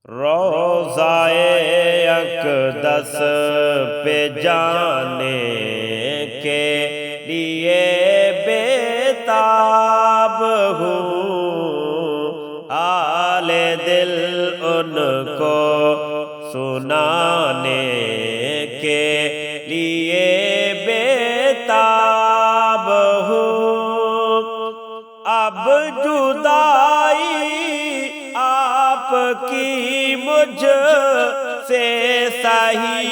روضائے اقدس پہ جانے کے لیے بےتاب ہوں، حال دل ان کو سنانے کے لیے بےتاب ہوں۔ اب جدائی آپ کی مجھ سے سہی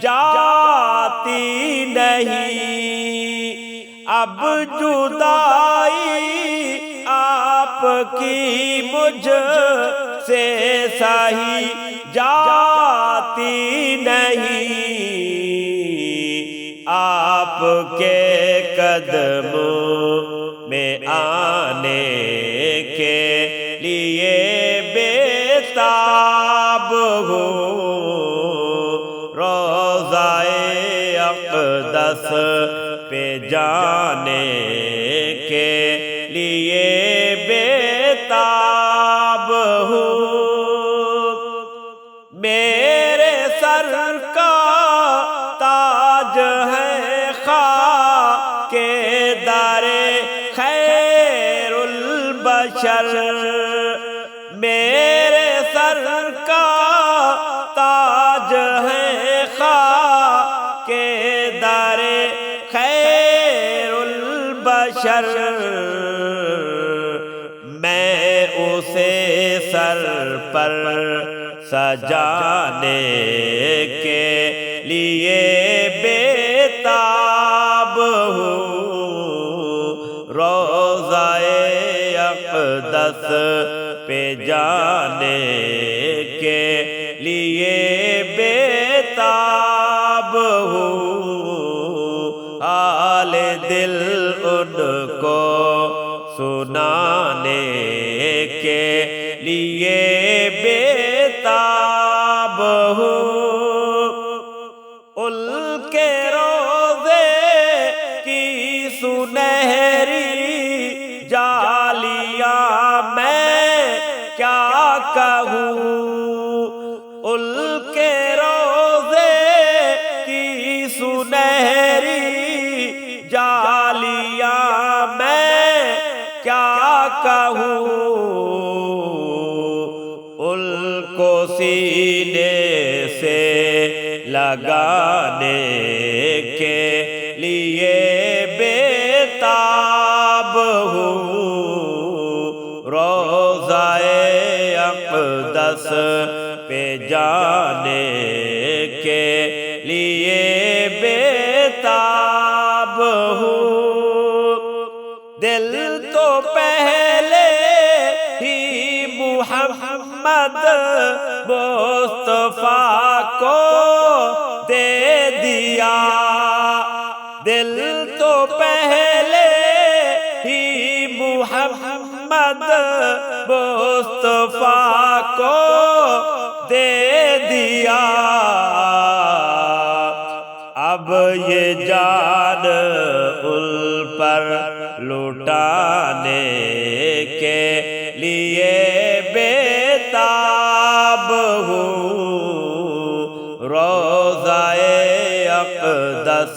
جاتی نہیں، اب جدائی آپ کی مجھ سے سہی جاتی نہیں، آپ کے قدموں میں آنے کے لیے بےتاب ہوں، روضائے اقدس پہ جانے کے لیے بےتاب ہوں۔ میرے سر کا تاج ہے خاک در خیر البشر، میرے سر کا تاج ہے خاک در خیر البشر، میں اسے سر پر سجانے کے لیے بےتاب ہوں، روضائے اقدس پہ جانے کے لیے بےتاب ہوں، حال دل ان کو سنانے کے لیے بےتاب ہوں۔ ان کے روضے کی سنہری جالیاں میں کیا کہوں، ان کے روضے کی سنہری جالیاں میں کیا کہوں، ان کو سینے سے لگانے کے لیے بےتاب ہوں، روضائے اقدس پہ جانے کے لیے بےتاب ہوں۔ دل تو پہلے ہی محمد مصطفیٰ کو دے دیا، دل تو پہلے ہی محمد مصطفیٰ کو دے دیا، اب یہ جان ان پر لٹانے کے لیے بےتاب ہوں، روضائے اقدس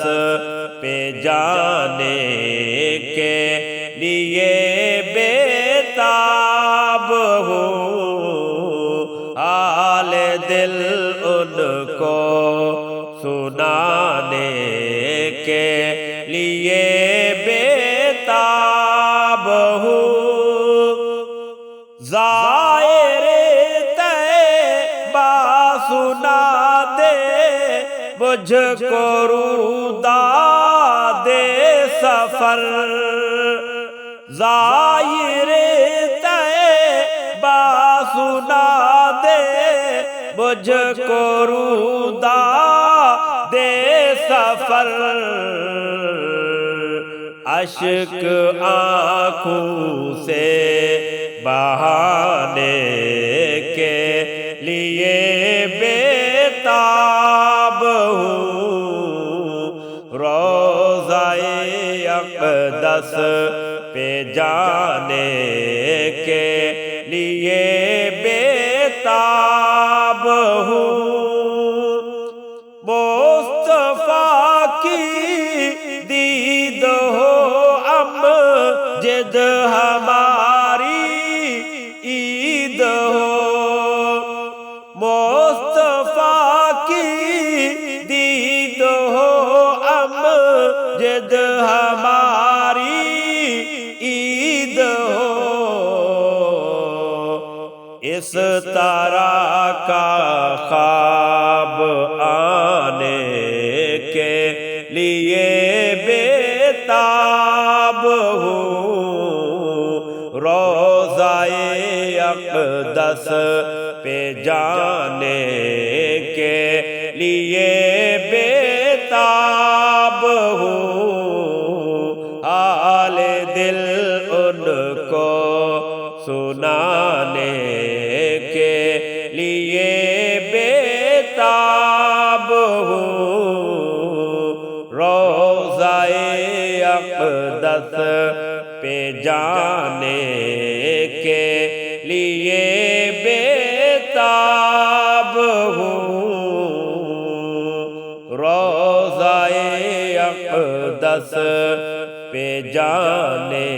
پہ جانے کے لیے بےتاب ہوں، حال دل ان کو سنانے کے لیے بےتاب ہوں۔ زائر طیبہ سنا دے مجھ کو روداد سفر، زائر طیبہ سنا دے مجھ کو روداد سفر، اشک آنکھوں سے بہانے کے لیے بےتاب ہوں، روضائے اقدس پہ جانے کے لیے بےتاب طرح کا خواب آنے کے لیے بےتاب ہوں، روضہ اقدس پہ جانے کے لیے بےتاب ہوں، حال دل ان کو سنانے کے لیے بےتاب ہوں، روضہ اقدس پہ جانے کے لیے بےتاب ہوں، روضہ اقدس پہ جانے